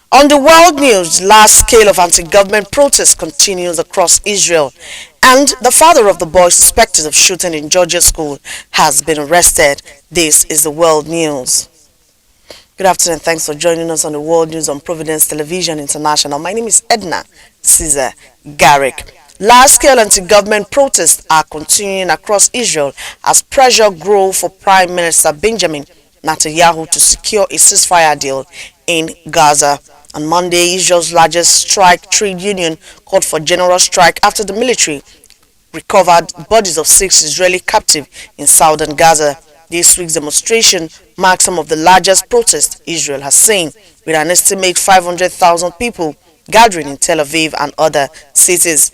On the world news, large scale of anti-government protests continues across Israel, and the father of the boy suspected of shooting in Georgia school has been arrested. This is the world news. Good afternoon. Thanks for joining us on the world news on Providence Television International. My name is Edna Caesar Garrick. Large-scale anti-government protests are continuing across Israel as pressure grows for Prime Minister Benjamin Netanyahu to secure a ceasefire deal in Gaza. On Monday, Israel's largest strike trade union called for general strike after the military recovered bodies of 6 Israeli captives in southern Gaza. This week's demonstration marks some of the largest protests Israel has seen, with an estimated 500,000 people gathering in Tel Aviv and other cities.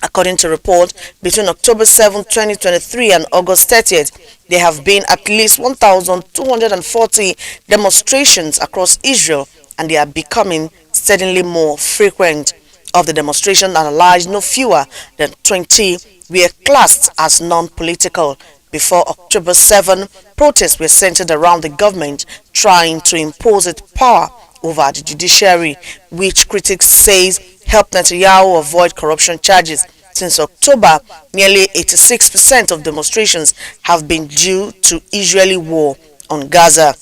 According to reports, between October 7, 2023 and August 30th, there have been at least 1,240 demonstrations across Israel, and they are becoming steadily more frequent. Of the demonstration analyzed, no fewer than 20 were classed as non-political. Before October 7, protests were centered around the government trying to impose its power over the judiciary, which critics say helped Netanyahu avoid corruption charges. Since October, nearly 86% of demonstrations have been due to Israeli war on Gaza.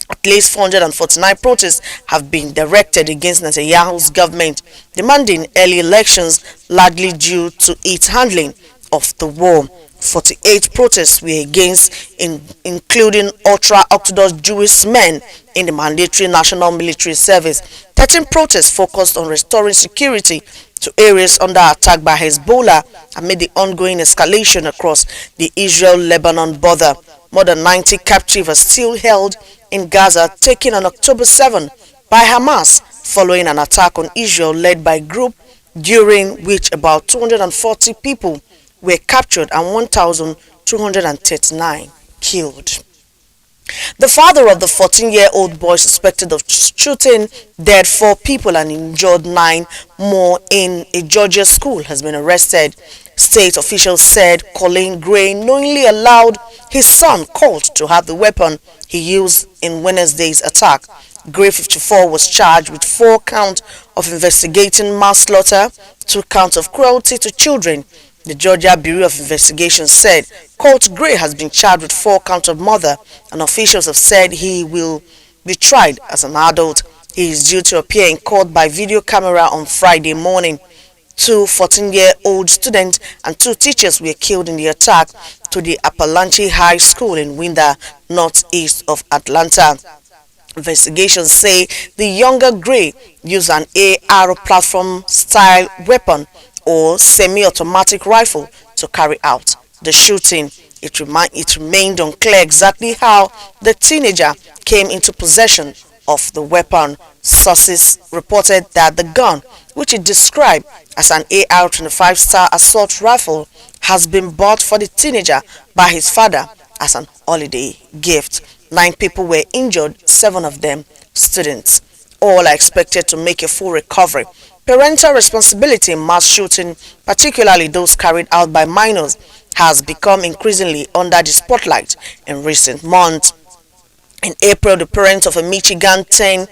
At least 449 protests have been directed against Netanyahu's government, demanding early elections, largely due to its handling of the war. 48 protests were against, including ultra-Orthodox Jewish men in the mandatory national military service. 13 protests focused on restoring security to areas under attack by Hezbollah amid the ongoing escalation across the Israel-Lebanon border. More than 90 captives are still held in Gaza, taken on October 7 by Hamas following an attack on Israel led by a group during which about 240 people were captured and 1,239 killed. The father of the 14-year-old boy suspected of shooting dead 4 people and injured 9 more in a Georgia school has been arrested. State officials said Colin Gray knowingly allowed his son Colt to have the weapon he used in Wednesday's attack. Gray, 54, was charged with 4 counts of investigating manslaughter, 2 counts of cruelty to children. The Georgia Bureau of Investigation said Colt Gray has been charged with 4 counts of murder, and officials have said he will be tried as an adult. He is due to appear in court by video camera on Friday morning. 2 14-year-old students and 2 teachers were killed in the attack to the Appalachian High School in Winder, northeast of Atlanta. Investigations say the younger Gray used an AR platform-style weapon or semi-automatic rifle to carry out the shooting. It remained unclear exactly how the teenager came into possession of the weapon. Sources reported that the gun, which it described as an AR-25 Star assault rifle, has been bought for the teenager by his father as an holiday gift. 9 people were injured, 7 of them students. All are expected to make a full recovery. Parental responsibility in mass shooting, particularly those carried out by minors, has become increasingly under the spotlight in recent months. In April, the parents of a Michigan 10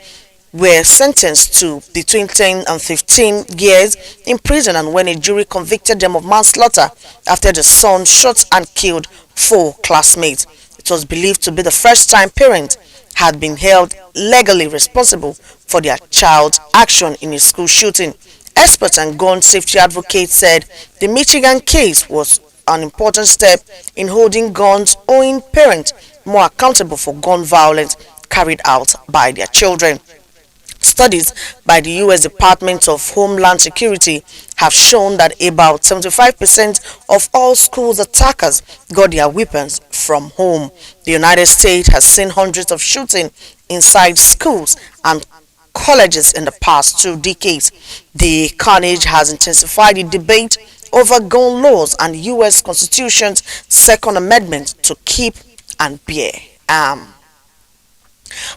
were sentenced to between 10 and 15 years in prison, and when a jury convicted them of manslaughter after the son shot and killed 4 classmates. It was believed to be the first time parents had been held legally responsible for their child's action in a school shooting. Experts and gun safety advocates said the Michigan case was an important step in holding guns-owning parents more accountable for gun violence carried out by their children. Studies by the U.S. Department of Homeland Security have shown that about 75% of all schools attackers got their weapons from home. The United States has seen hundreds of shootings inside schools and colleges in the past 2 decades. The carnage has intensified the debate over gun laws and the U.S. Constitution's Second Amendment to keep and bear arms.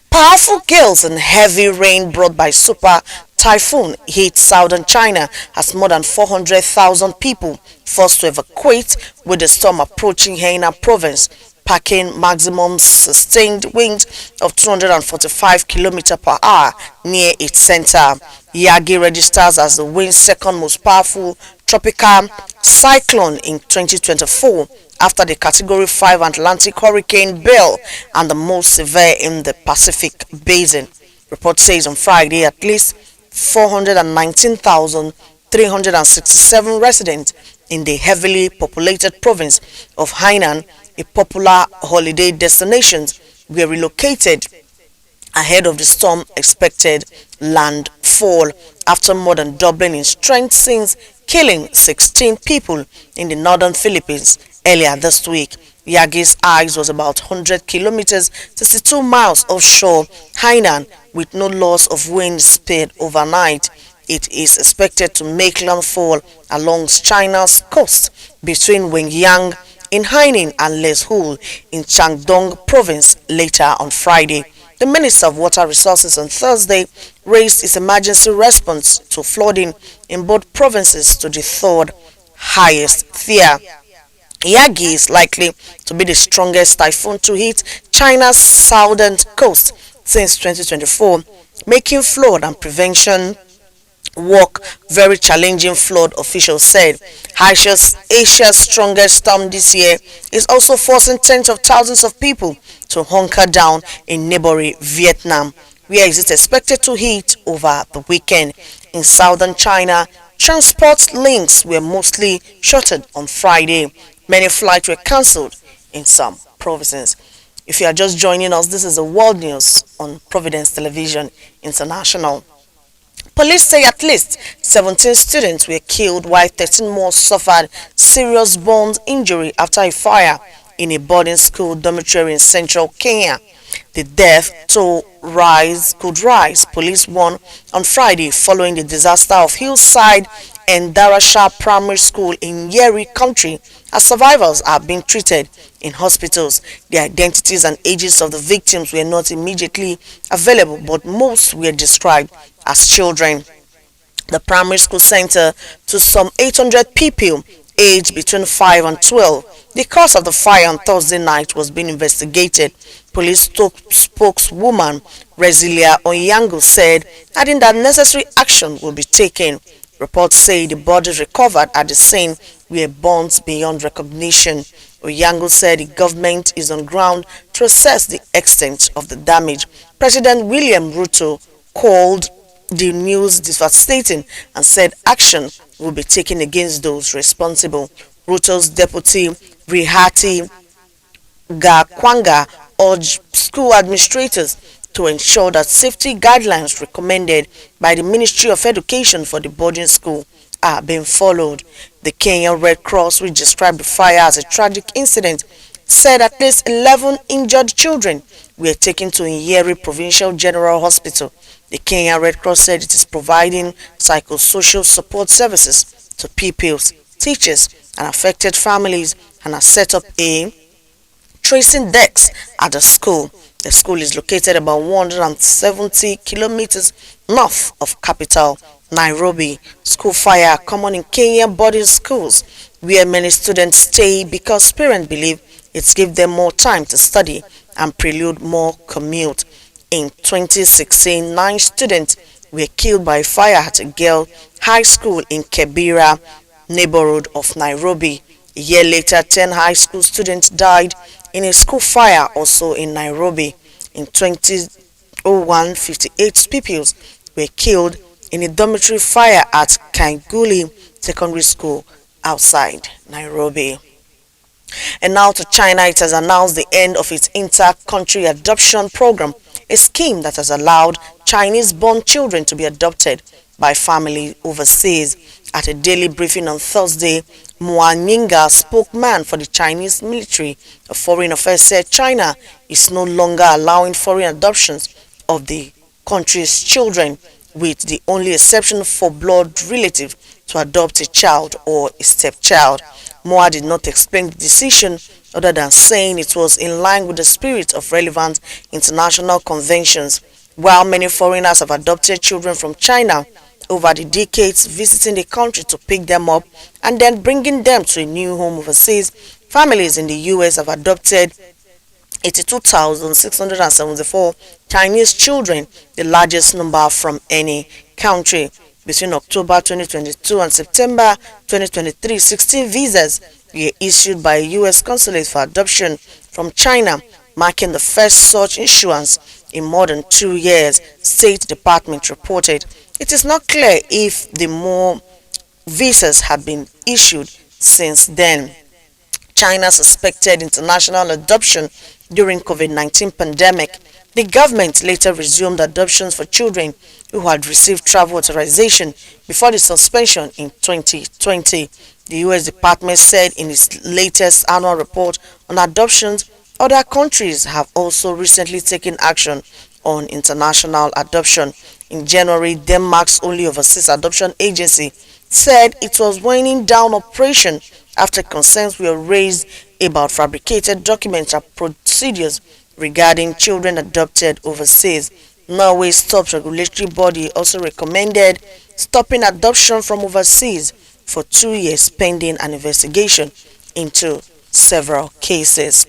Powerful gales and heavy rain brought by Super Typhoon hit southern China as more than 400,000 people forced to evacuate with the storm approaching Hainan province packing maximum sustained winds of 245 km per hour near its center. Yagi registers as the wind's second most powerful tropical cyclone in 2024 after the Category 5 Atlantic Hurricane Bill and the most severe in the Pacific Basin. Report says on Friday at least 419,367 residents in the heavily populated province of Hainan, a popular holiday destination, were relocated ahead of the storm expected landfall after more than doubling in strength since killing 16 people in the northern Philippines earlier this week. Yagi's eyes was about 100 kilometers, 62 miles offshore Hainan, with no loss of wind speed overnight. It is expected to make landfall along China's coast between Wengyang in Hainan and Leshul in Shandong province later on Friday. The Minister of Water Resources on Thursday raised its emergency response to flooding in both provinces to the third highest tier. Yagi is likely to be the strongest typhoon to hit China's southern coast since 2024, making flood and prevention work very challenging, flood officials said. Asia's strongest storm this year is also forcing tens of thousands of people to hunker down in neighboring Vietnam, where it is expected to hit over the weekend. In southern China, transport links were mostly shuttered on Friday. Many flights were cancelled in some provinces. If you are just joining us, this is the world news on Providence Television International. Police say at least 17 students were killed while 13 more suffered serious burn injury after a fire in a boarding school dormitory in central Kenya. The death toll could rise, police warned on Friday, following the disaster of Hillside and Darasha Primary School in Yeri County, as survivors are being treated in hospitals. The identities and ages of the victims were not immediately available, but most were described as children. The primary school center to some 800 people aged between 5 and 12. The cause of the fire on Thursday night was being investigated. Police spokeswoman Resilia Onyango said, adding that necessary action will be taken. Reports say the bodies recovered at the scene were burnt beyond recognition. Onyango said the government is on ground to assess the extent of the damage. President William Ruto called the news devastating and said action will be taken against those responsible. Ruto's deputy Rihati Gakwanga urged school administrators to ensure that safety guidelines recommended by the Ministry of Education for the boarding school are being followed. The Kenya Red Cross, which described the fire as a tragic incident, said at least 11 injured children were taken to Nyeri Provincial General Hospital. The Kenya Red Cross said it is providing psychosocial support services to pupils, teachers, and affected families, and has set up a tracing desk at the school. The school is located about 170 kilometers north of capital Nairobi. School fire common in Kenyan boarding schools, where many students stay because parents believe it gives them more time to study and prelude more commute. In 2016, 9 students were killed by fire at a girl high school in Kibera neighborhood of Nairobi. A year later, 10 high school students died in a school fire also in Nairobi. In 2001, 58 pupils were killed in a dormitory fire at Kainguli Secondary School outside Nairobi. And now to China. It has announced the end of its inter-country adoption program, a scheme that has allowed Chinese-born children to be adopted by family overseas. At a daily briefing on Thursday, Mua Nying'a, spokesman for the Chinese Ministry of Foreign Affairs, said China is no longer allowing foreign adoptions of the country's children, with the only exception for blood relatives to adopt a child or a stepchild. Mua did not explain the decision other than saying it was in line with the spirit of relevant international conventions. While many foreigners have adopted children from China over the decades, visiting the country to pick them up and then bringing them to a new home overseas, families in the US have adopted 82,674 Chinese children, the largest number from any country. Between October 2022 and September 2023, 16 visas were issued by a U.S. consulate for adoption from China, marking the first such issuance in more than 2 years, State Department reported. It is not clear if the more visas have been issued since then. China suspected international adoption during COVID-19 pandemic. The government later resumed adoptions for children who had received travel authorization before the suspension in 2020. The U.S. Department said in its latest annual report on adoptions, other countries have also recently taken action on international adoption. In January, Denmark's only overseas adoption agency said it was winding down operation after concerns were raised about fabricated documents and procedures regarding children adopted overseas. Norway's top regulatory body also recommended stopping adoption from overseas for 2 years pending an investigation into several cases.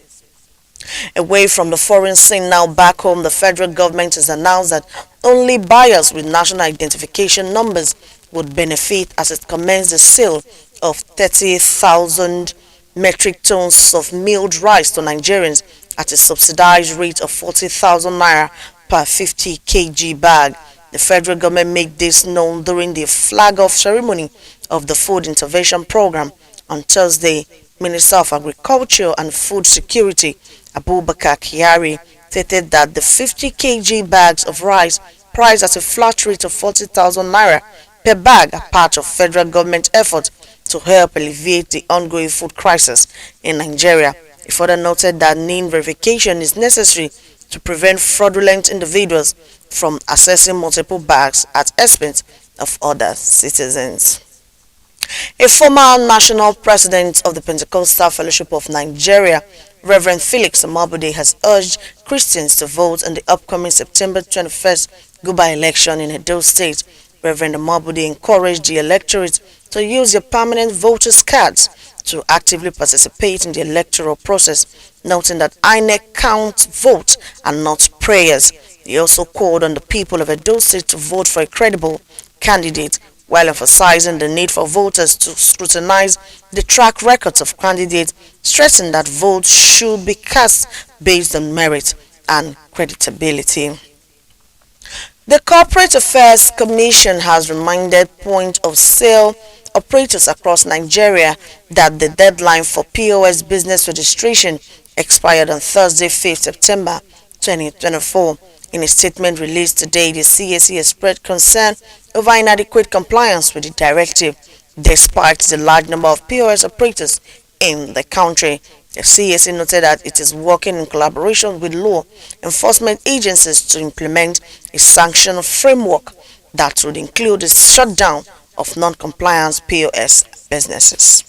Away from the foreign scene, now back home, the federal government has announced that only buyers with national identification numbers would benefit as it commenced the sale of 30,000 metric tons of milled rice to Nigerians at a subsidized rate of 40,000 naira per 50 kg bag. The federal government made this known during the flag-off ceremony of the Food Intervention Program on Thursday. Minister of Agriculture and Food Security Abubakar Kyari stated that the 50 kg bags of rice priced at a flat rate of 40,000 naira per bag are part of federal government efforts to help alleviate the ongoing food crisis in Nigeria. He further noted that NIN verification is necessary to prevent fraudulent individuals from accessing multiple bags at expense of other citizens. A former national president of the Pentecostal Fellowship of Nigeria, Reverend Felix Amabude, has urged Christians to vote in the upcoming September 21st Guba election in Edo State. Reverend Amabude encouraged the electorate to use their permanent voters' cards to actively participate in the electoral process, noting that INEC counts votes and not prayers. He also called on the people of Edo State to vote for a credible candidate, while emphasizing the need for voters to scrutinize the track records of candidates, stressing that votes should be cast based on merit and credibility. The Corporate Affairs Commission has reminded point-of-sale operators across Nigeria that the deadline for POS business registration expired on Thursday, 5th September 2024. In a statement released today, the CAC expressed concern over inadequate compliance with the directive, despite the large number of POS operators in the country. The CAC noted that it is working in collaboration with law enforcement agencies to implement a sanction framework that would include the shutdown of non-compliant POS businesses.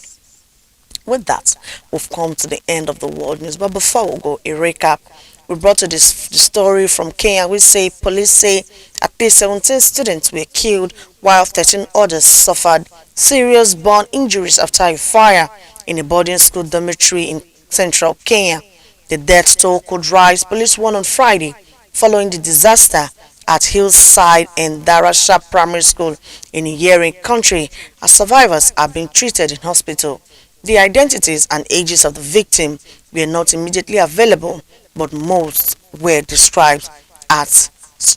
With that, we've come to the end of the world news. But before we go, a recap. We brought you the story from Kenya. Police say at least 17 students were killed while 13 others suffered serious burn injuries after a fire in a boarding school dormitory in central Kenya. The death toll could rise, police warned on Friday, following the disaster at Hillside and Darasha Primary School in Iyeri Country, as survivors are being treated in hospital. The identities and ages of the victim were not immediately available, but most were described as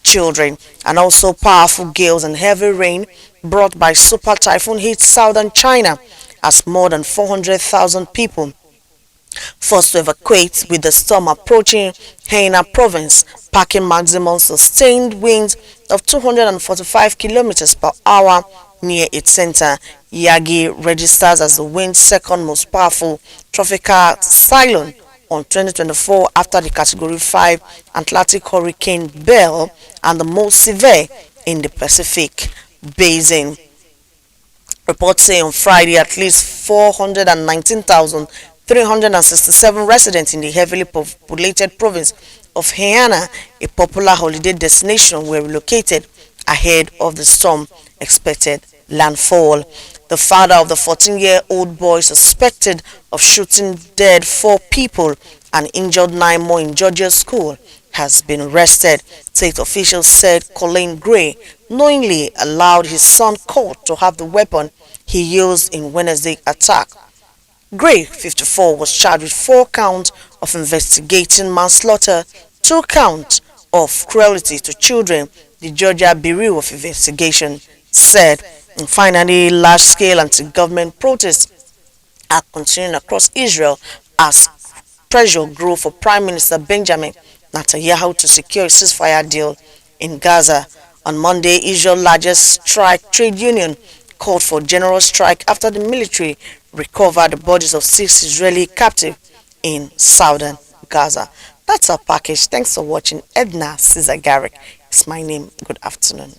children. And also powerful gales and heavy rain brought by super typhoon hit southern China as more than 400,000 people forced to evacuate, with the storm approaching Henan province, packing maximum sustained winds of 245 kilometers per hour near its center. Yagi registers as the wind's second most powerful tropical cyclone on 2024 after the Category 5 Atlantic Hurricane Belle and the most severe in the Pacific Basin. Reports say on Friday at least 419,367 residents in the heavily populated province of Henan, a popular holiday destination, were relocated ahead of the storm expected landfall. The father of the 14-year-old boy suspected of shooting dead 4 people and injured 9 more in Georgia's school has been arrested. State officials said Colin Gray knowingly allowed his son Court to have the weapon he used in Wednesday's attack. Gray, 54, was charged with 4 counts of investigating manslaughter, 2 counts of cruelty to children, the Georgia Bureau of Investigation said. And finally, large-scale anti-government protests are continuing across Israel as pressure grew for Prime Minister Benjamin Netanyahu to secure a ceasefire deal in Gaza. On Monday, Israel's largest strike trade union called for general strike after the military recovered the bodies of 6 Israeli captives in southern Gaza. That's our package. Thanks for watching. Edna Caesar Garrick is my name. Good afternoon.